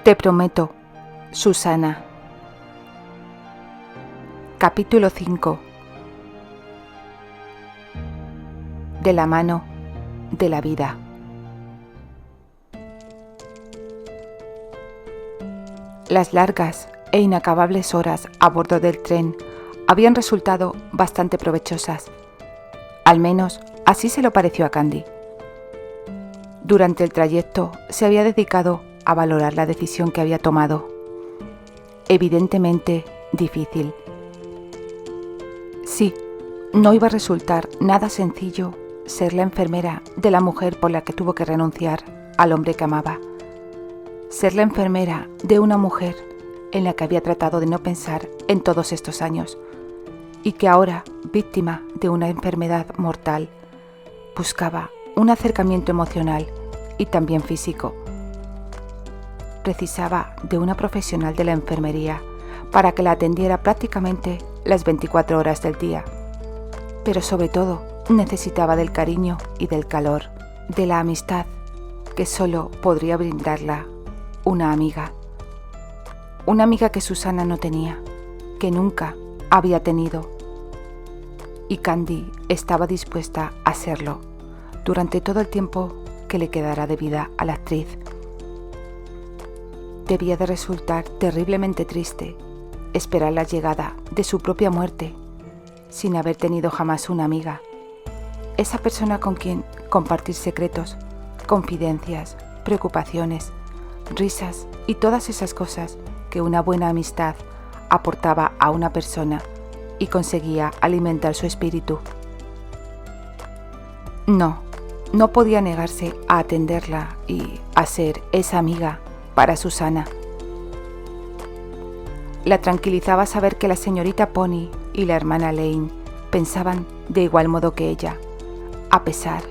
Te prometo, Susana. Capítulo 5. De la mano de la vida. Las largas e inacabables horas a bordo del tren habían resultado bastante provechosas. Al menos así se lo pareció a Candy. Durante el trayecto se había dedicado a valorar la decisión que había tomado. Evidentemente difícil. Sí, no iba a resultar nada sencillo ser la enfermera de la mujer por la que tuvo que renunciar al hombre que amaba. Ser la enfermera de una mujer en la que había tratado de no pensar en todos estos años y que ahora, víctima de una enfermedad mortal, buscaba un acercamiento emocional y también físico. Precisaba de una profesional de la enfermería para que la atendiera prácticamente las 24 horas del día, pero sobre todo necesitaba del cariño y del calor, de la amistad que solo podría brindarla una amiga. Una amiga que Susana no tenía, que nunca había tenido. Y Candy estaba dispuesta a serlo durante todo el tiempo que le quedara de vida a la actriz. Debía de resultar terriblemente triste esperar la llegada de su propia muerte sin haber tenido jamás una amiga, esa persona con quien compartir secretos, confidencias, preocupaciones, risas y todas esas cosas que una buena amistad aportaba a una persona y conseguía alimentar su espíritu. No podía negarse a atenderla y a ser esa amiga para Susana. La tranquilizaba saber que la señorita Pony y la hermana Lane pensaban de igual modo que ella, a pesar,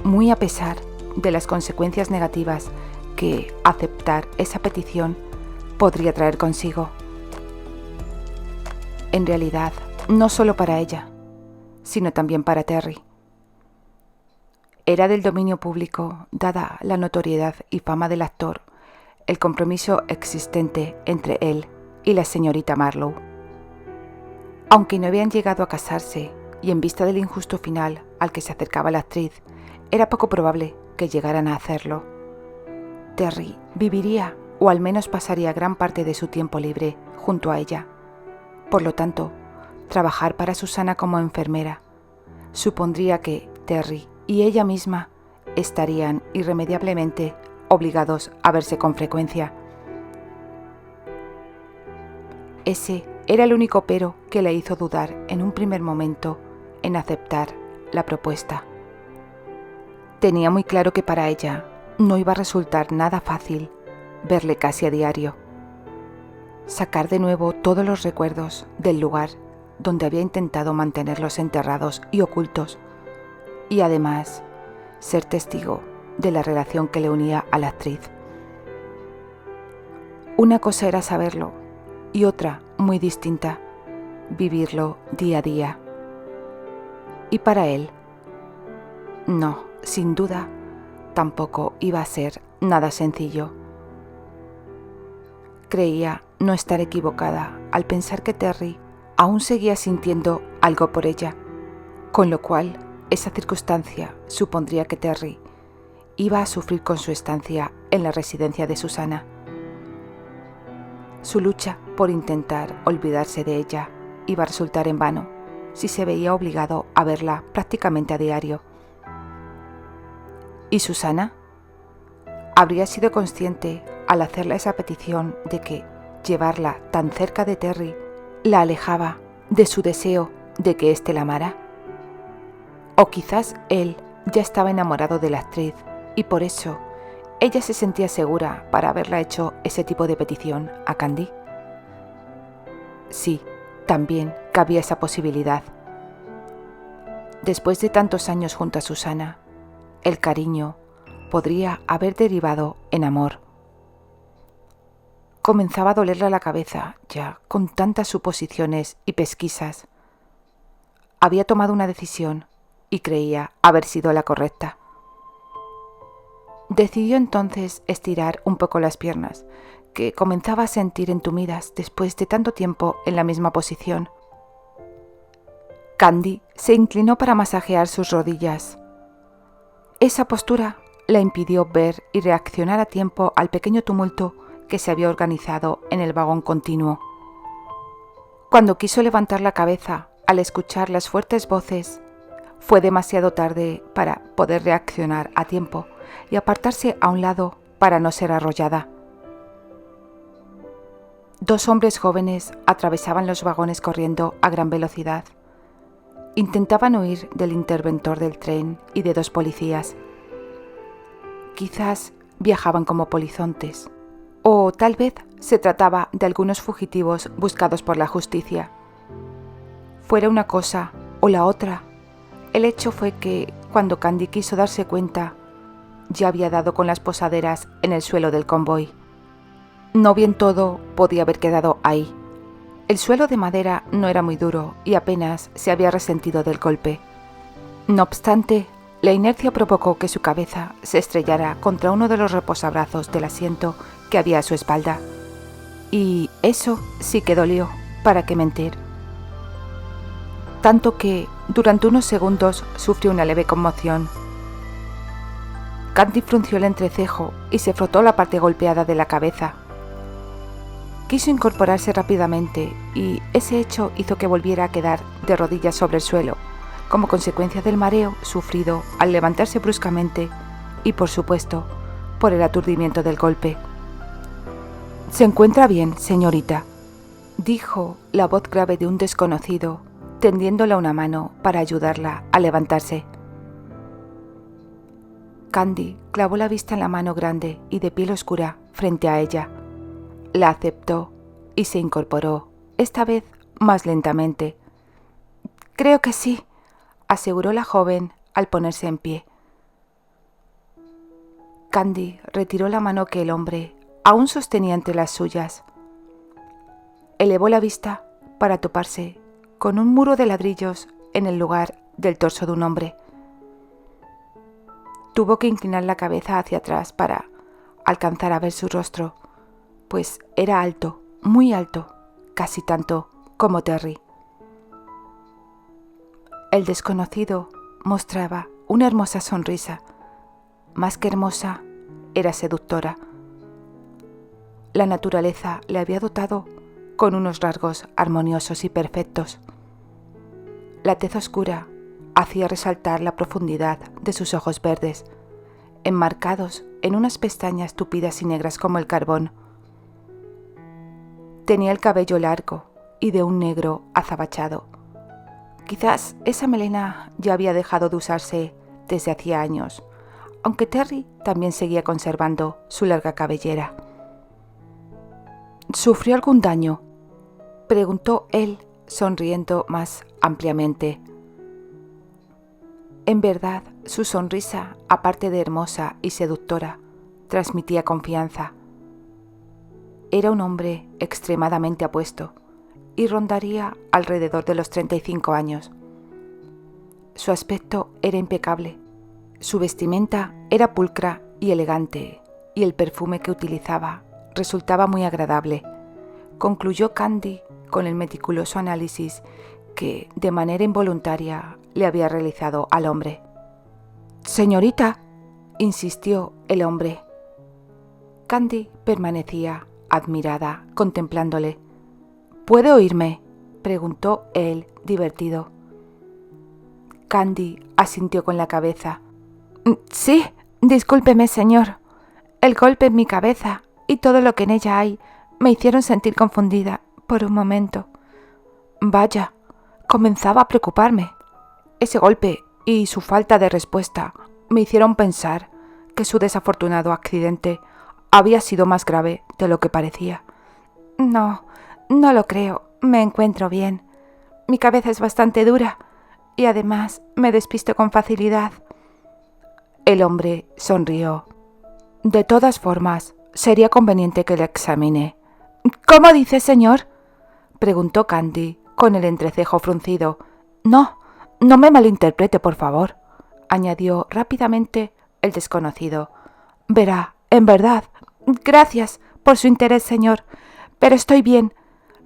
muy a pesar de las consecuencias negativas que aceptar esa petición podría traer consigo. En realidad, no solo para ella, sino también para Terry. Era del dominio público, dada la notoriedad y fama del actor, el compromiso existente entre él y la señorita Marlowe. Aunque no habían llegado a casarse y en vista del injusto final al que se acercaba la actriz, era poco probable que llegaran a hacerlo. Terry viviría o al menos pasaría gran parte de su tiempo libre junto a ella. Por lo tanto, trabajar para Susana como enfermera supondría que Terry y ella misma estarían irremediablemente obligados a verse con frecuencia. Ese era el único pero que le hizo dudar en un primer momento en aceptar la propuesta. Tenía muy claro que para ella no iba a resultar nada fácil verle casi a diario. Sacar de nuevo todos los recuerdos del lugar donde había intentado mantenerlos enterrados y ocultos, y además ser testigo de la relación que le unía a la actriz. Una cosa era saberlo y otra, muy distinta, vivirlo día a día. Y para él, no, sin duda, tampoco iba a ser nada sencillo. Creía no estar equivocada al pensar que Terry aún seguía sintiendo algo por ella, con lo cual esa circunstancia supondría que Terry iba a sufrir con su estancia en la residencia de Susana. Su lucha por intentar olvidarse de ella iba a resultar en vano si se veía obligado a verla prácticamente a diario. ¿Y Susana? Habría sido consciente al hacerle esa petición de que llevarla tan cerca de Terry la alejaba de su deseo de que éste la amara. O quizás él ya estaba enamorado de la actriz y por eso ella se sentía segura para haberla hecho ese tipo de petición a Candy. Sí, también cabía esa posibilidad. Después de tantos años junto a Susana, el cariño podría haber derivado en amor. Comenzaba a dolerle la cabeza ya con tantas suposiciones y pesquisas. Había tomado una decisión y creía haber sido la correcta. Decidió entonces estirar un poco las piernas, que comenzaba a sentir entumidas después de tanto tiempo en la misma posición. Candy se inclinó para masajear sus rodillas. Esa postura la impidió ver y reaccionar a tiempo al pequeño tumulto que se había organizado en el vagón continuo. Cuando quiso levantar la cabeza al escuchar las fuertes voces, fue demasiado tarde para poder reaccionar a tiempo y apartarse a un lado para no ser arrollada. Dos hombres jóvenes atravesaban los vagones corriendo a gran velocidad. Intentaban huir del interventor del tren y de dos policías. Quizás viajaban como polizontes, o tal vez se trataba de algunos fugitivos buscados por la justicia. Fuera una cosa o la otra, el hecho fue que, cuando Candy quiso darse cuenta, ya había dado con las posaderas en el suelo del convoy. No bien todo podía haber quedado ahí. El suelo de madera no era muy duro y apenas se había resentido del golpe. No obstante, la inercia provocó que su cabeza se estrellara contra uno de los reposabrazos del asiento que había a su espalda. Y eso sí que dolió, ¿para qué mentir? Tanto que, durante unos segundos, sufrió una leve conmoción. Candy frunció el entrecejo y se frotó la parte golpeada de la cabeza. Quiso incorporarse rápidamente y ese hecho hizo que volviera a quedar de rodillas sobre el suelo, como consecuencia del mareo sufrido al levantarse bruscamente y, por supuesto, por el aturdimiento del golpe. «¿Se encuentra bien, señorita?», dijo la voz grave de un desconocido, tendiéndole una mano para ayudarla a levantarse. Candy clavó la vista en la mano grande y de piel oscura frente a ella. La aceptó y se incorporó, esta vez más lentamente. «Creo que sí», aseguró la joven al ponerse en pie. Candy retiró la mano que el hombre aún sostenía entre las suyas. Elevó la vista para toparse con un muro de ladrillos en el lugar del torso de un hombre. Tuvo que inclinar la cabeza hacia atrás para alcanzar a ver su rostro, pues era alto, muy alto, casi tanto como Terry. El desconocido mostraba una hermosa sonrisa. Más que hermosa, era seductora. La naturaleza le había dotado con unos rasgos armoniosos y perfectos. La tez oscura hacía resaltar la profundidad de sus ojos verdes, enmarcados en unas pestañas tupidas y negras como el carbón. Tenía el cabello largo y de un negro azabachado. Quizás esa melena ya había dejado de usarse desde hacía años, aunque Terry también seguía conservando su larga cabellera. ¿Sufrió algún daño?, preguntó él, sonriendo más ampliamente. En verdad, su sonrisa, aparte de hermosa y seductora, transmitía confianza. Era un hombre extremadamente apuesto y rondaría alrededor de los 35 años. Su aspecto era impecable, su vestimenta era pulcra y elegante, y el perfume que utilizaba resultaba muy agradable, concluyó Candy con el meticuloso análisis que, de manera involuntaria, le había realizado al hombre. «Señorita», insistió el hombre. Candy permanecía admirada, contemplándole. «¿Puede oírme?», preguntó él, divertido. Candy asintió con la cabeza. «Sí, discúlpeme, señor. El golpe en mi cabeza y todo lo que en ella hay me hicieron sentir confundida por un momento. Vaya, comenzaba a preocuparme. Ese golpe y su falta de respuesta me hicieron pensar que su desafortunado accidente había sido más grave de lo que parecía. No lo creo, me encuentro bien. Mi cabeza es bastante dura y además me despisto con facilidad». El hombre sonrió. «De todas formas, sería conveniente que le examine». «¿Cómo dice, señor?», preguntó Candy con el entrecejo fruncido. No me malinterprete, por favor», añadió rápidamente el desconocido. «Verá, en verdad, gracias por su interés, señor, pero estoy bien,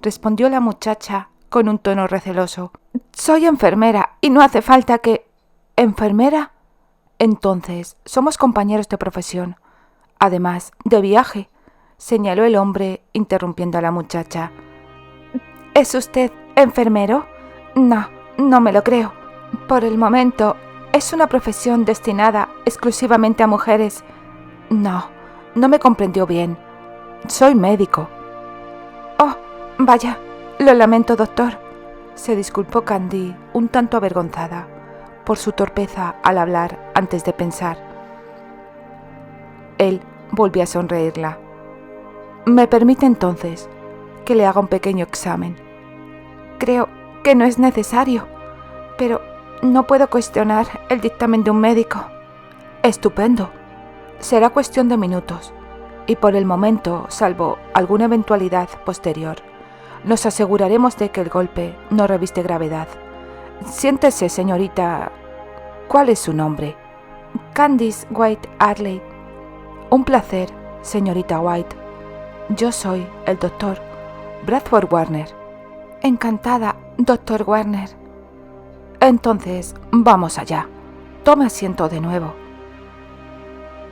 respondió la muchacha con un tono receloso. Soy enfermera y no hace falta que... ¿Enfermera? Entonces, somos compañeros de profesión. Además, de viaje, señaló el hombre, interrumpiendo a la muchacha. ¿Es usted enfermero? No, no me lo creo. Por el momento, es una profesión destinada exclusivamente a mujeres. No, no me comprendió bien. Soy médico. Oh, vaya, lo lamento, doctor. Se disculpó Candy, un tanto avergonzada por su torpeza al hablar antes de pensar. Él volvió a sonreírla. ¿Me permite entonces que le haga un pequeño examen? Creo que no es necesario, pero no puedo cuestionar el dictamen de un médico. Estupendo. Será cuestión de minutos, y por el momento, salvo alguna eventualidad posterior, nos aseguraremos de que el golpe no reviste gravedad. Siéntese, señorita. ¿Cuál es su nombre? Candice White Arley. Un placer, señorita White. Yo soy el doctor Bradford Warner. Encantada, doctor Warner. Entonces, vamos allá. Tome asiento de nuevo.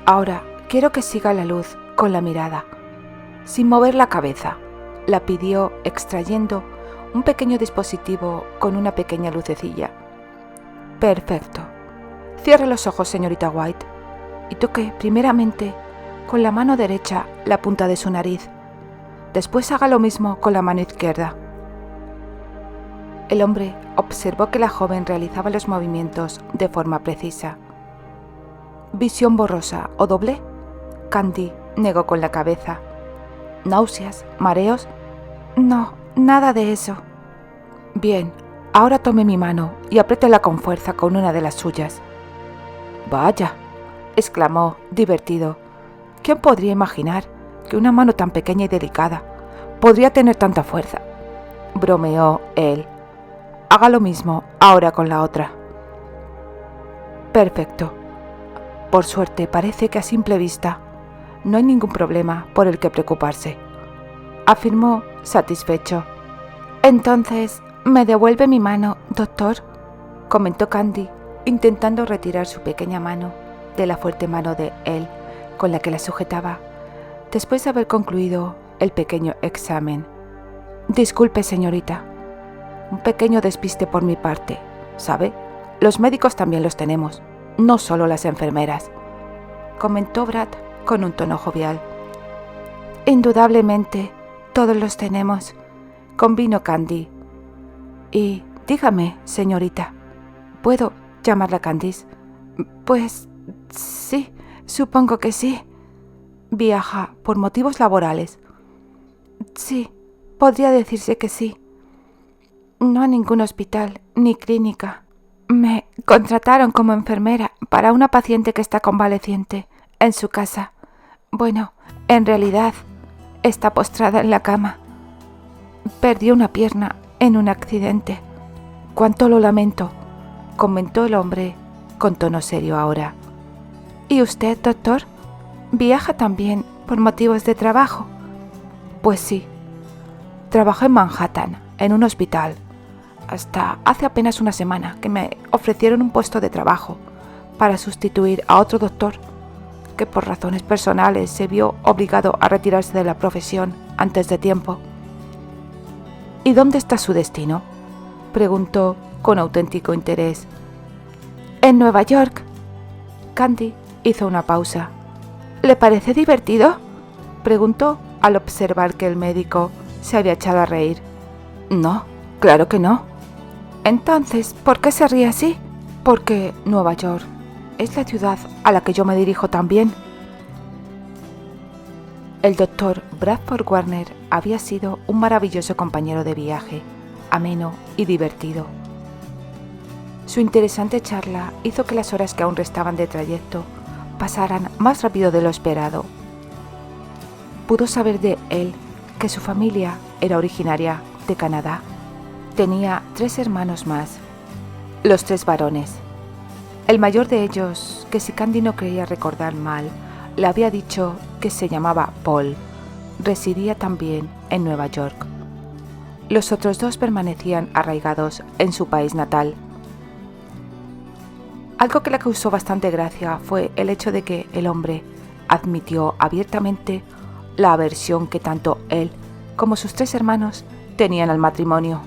Ahora quiero que siga la luz con la mirada, sin mover la cabeza, la pidió extrayendo un pequeño dispositivo con una pequeña lucecilla. Perfecto. Cierre los ojos, señorita White, y toque primeramente con la mano derecha la punta de su nariz. Después haga lo mismo con la mano izquierda. El hombre observó que la joven realizaba los movimientos de forma precisa. ¿Visión borrosa o doble? Candy negó con la cabeza. ¿Náuseas? ¿Mareos? No, nada de eso. Bien, ahora tome mi mano y apriétela con fuerza con una de las suyas. Vaya, exclamó, divertido. ¿Quién podría imaginar que una mano tan pequeña y delicada podría tener tanta fuerza? Bromeó él. Haga lo mismo ahora con la otra. Perfecto. Por suerte, parece que a simple vista no hay ningún problema por el que preocuparse, afirmó satisfecho. Entonces, ¿me devuelve mi mano, doctor?, comentó Candy, intentando retirar su pequeña mano de la fuerte mano de él con la que la sujetaba, después de haber concluido el pequeño examen. Disculpe, señorita. Un pequeño despiste por mi parte, ¿sabe? Los médicos también los tenemos, no solo las enfermeras, comentó Brad con un tono jovial. Indudablemente, todos los tenemos, convino Candy. Y dígame, señorita, ¿puedo llamarla Candice? Pues sí, supongo que sí. ¿Viaja por motivos laborales? Sí, podría decirse que sí. No a ningún hospital ni clínica. Me contrataron como enfermera para una paciente que está convaleciente en su casa. Bueno, en realidad, está postrada en la cama. Perdió una pierna en un accidente. Cuánto lo lamento, comentó el hombre con tono serio ahora. ¿Y usted, doctor? ¿Viaja también por motivos de trabajo? Pues sí. Trabajo en Manhattan, en un hospital. Hasta hace apenas una semana que me ofrecieron un puesto de trabajo para sustituir a otro doctor que por razones personales se vio obligado a retirarse de la profesión antes de tiempo. ¿Y dónde está su destino?, preguntó con auténtico interés. En Nueva York. Candy hizo una pausa. ¿Le parece divertido?, preguntó al observar que el médico se había echado a reír. No, claro que no. Entonces, ¿por qué se ríe así? Porque Nueva York es la ciudad a la que yo me dirijo también. El doctor Bradford Warner había sido un maravilloso compañero de viaje, ameno y divertido. Su interesante charla hizo que las horas que aún restaban de trayecto pasaran más rápido de lo esperado. Pudo saber de él que su familia era originaria de Canadá. Tenía 3 hermanos más, los 3 varones. El mayor de ellos, que si Candy no creía recordar mal, le había dicho que se llamaba Paul, residía también en Nueva York. Los otros dos permanecían arraigados en su país natal. Algo que le causó bastante gracia fue el hecho de que el hombre admitió abiertamente la aversión que tanto él como sus 3 hermanos tenían al matrimonio.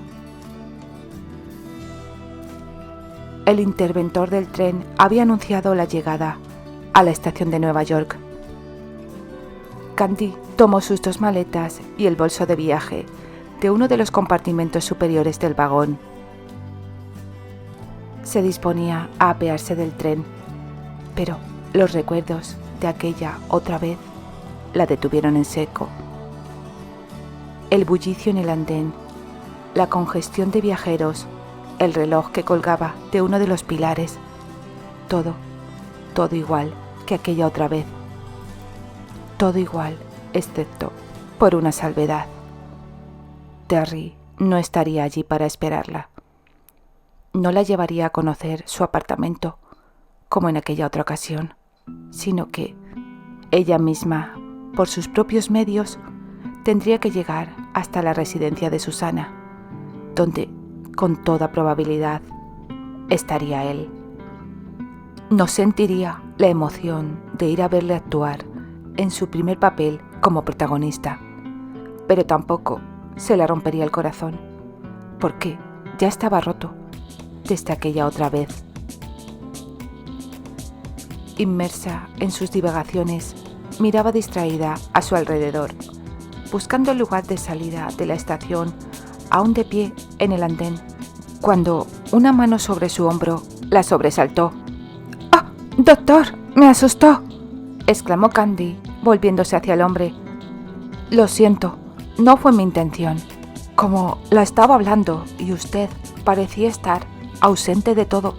El interventor del tren había anunciado la llegada a la estación de Nueva York. Candy tomó sus 2 maletas y el bolso de viaje de uno de los compartimentos superiores del vagón. Se disponía a apearse del tren, pero los recuerdos de aquella otra vez la detuvieron en seco. El bullicio en el andén, la congestión de viajeros, el reloj que colgaba de uno de los pilares, todo igual que aquella otra vez. Todo igual, excepto por una salvedad. Terry no estaría allí para esperarla. No la llevaría a conocer su apartamento, como en aquella otra ocasión, sino que ella misma, por sus propios medios, tendría que llegar hasta la residencia de Susana, donde, con toda probabilidad, estaría él. No sentiría la emoción de ir a verle actuar en su primer papel como protagonista, pero tampoco se le rompería el corazón, porque ya estaba roto desde aquella otra vez. Inmersa en sus divagaciones, miraba distraída a su alrededor, buscando el lugar de salida de la estación, aún de pie en el andén, cuando una mano sobre su hombro la sobresaltó. «¡Ah, doctor! ¡Me asustó!», exclamó Candy, volviéndose hacia el hombre. «Lo siento, no fue mi intención. Como la estaba hablando y usted parecía estar ausente de todo,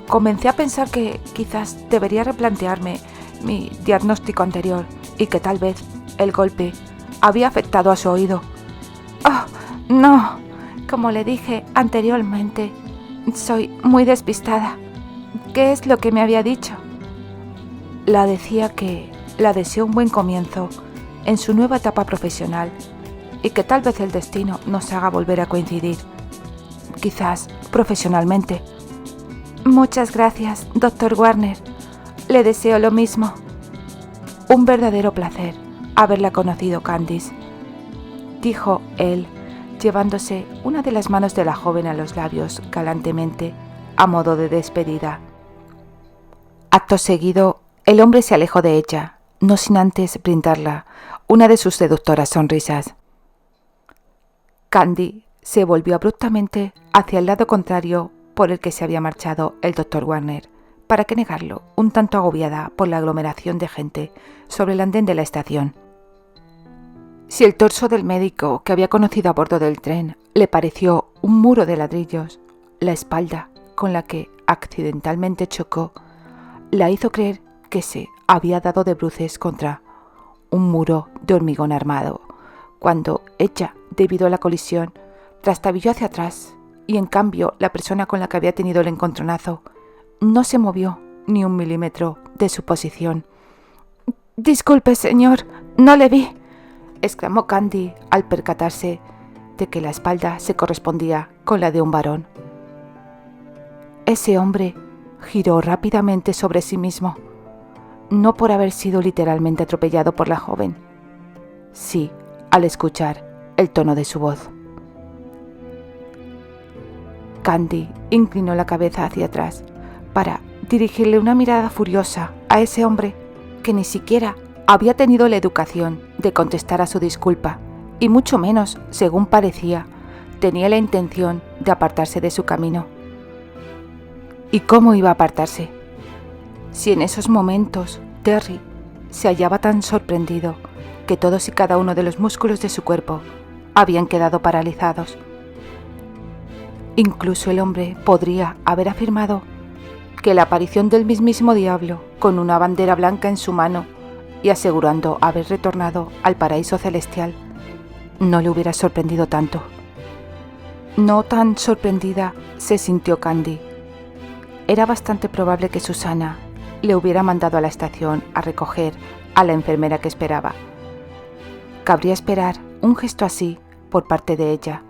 comencé a pensar que quizás debería replantearme mi diagnóstico anterior y que tal vez el golpe había afectado a su oído». «Oh, no, como le dije anteriormente, soy muy despistada. ¿Qué es lo que me había dicho?». La decía que la deseó un buen comienzo en su nueva etapa profesional y que tal vez el destino nos haga volver a coincidir, quizás profesionalmente. «Muchas gracias, doctor Warner. Le deseo lo mismo». «Un verdadero placer haberla conocido, Candice», dijo él, llevándose una de las manos de la joven a los labios galantemente, a modo de despedida. Acto seguido, el hombre se alejó de ella, no sin antes brindarla una de sus seductoras sonrisas. Candy se volvió abruptamente hacia el lado contrario por el que se había marchado el doctor Warner, para qué negarlo, un tanto agobiada por la aglomeración de gente sobre el andén de la estación. Si el torso del médico que había conocido a bordo del tren le pareció un muro de ladrillos, la espalda con la que accidentalmente chocó la hizo creer que se había dado de bruces contra un muro de hormigón armado, cuando ella, debido a la colisión, trastabilló hacia atrás y en cambio la persona con la que había tenido el encontronazo no se movió ni un milímetro de su posición. «Disculpe, señor, no le vi», exclamó Candy al percatarse de que la espalda se correspondía con la de un varón. Ese hombre giró rápidamente sobre sí mismo, no por haber sido literalmente atropellado por la joven, sí al escuchar el tono de su voz. Candy inclinó la cabeza hacia atrás para dirigirle una mirada furiosa a ese hombre que ni siquiera había tenido la educación de contestar a su disculpa y mucho menos, según parecía, tenía la intención de apartarse de su camino. ¿Y cómo iba a apartarse? Si en esos momentos Terry se hallaba tan sorprendido que todos y cada uno de los músculos de su cuerpo habían quedado paralizados. Incluso el hombre podría haber afirmado que la aparición del mismísimo diablo con una bandera blanca en su mano y asegurando haber retornado al paraíso celestial no le hubiera sorprendido tanto. No tan sorprendida se sintió Candy. Era bastante probable que Susana le hubiera mandado a la estación a recoger a la enfermera que esperaba. Cabría esperar un gesto así por parte de ella,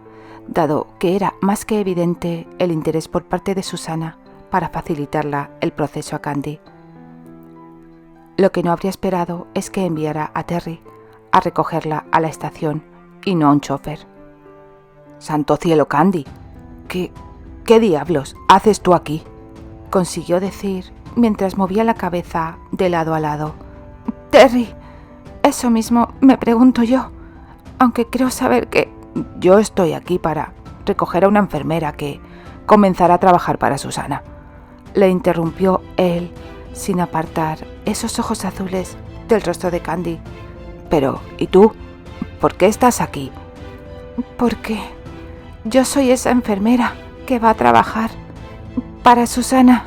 dado que era más que evidente el interés por parte de Susana para facilitarla el proceso a Candy. Lo que no habría esperado es que enviara a Terry a recogerla a la estación y no a un chofer. «Santo cielo, Candy, ¿qué diablos haces tú aquí?», consiguió decir mientras movía la cabeza de lado a lado. «Terry, eso mismo me pregunto yo, aunque creo saber que...». «Yo estoy aquí para recoger a una enfermera que comenzará a trabajar para Susana», le interrumpió él sin apartar esos ojos azules del rostro de Candy. «Pero, ¿y tú? ¿Por qué estás aquí?». «Porque yo soy esa enfermera que va a trabajar para Susana».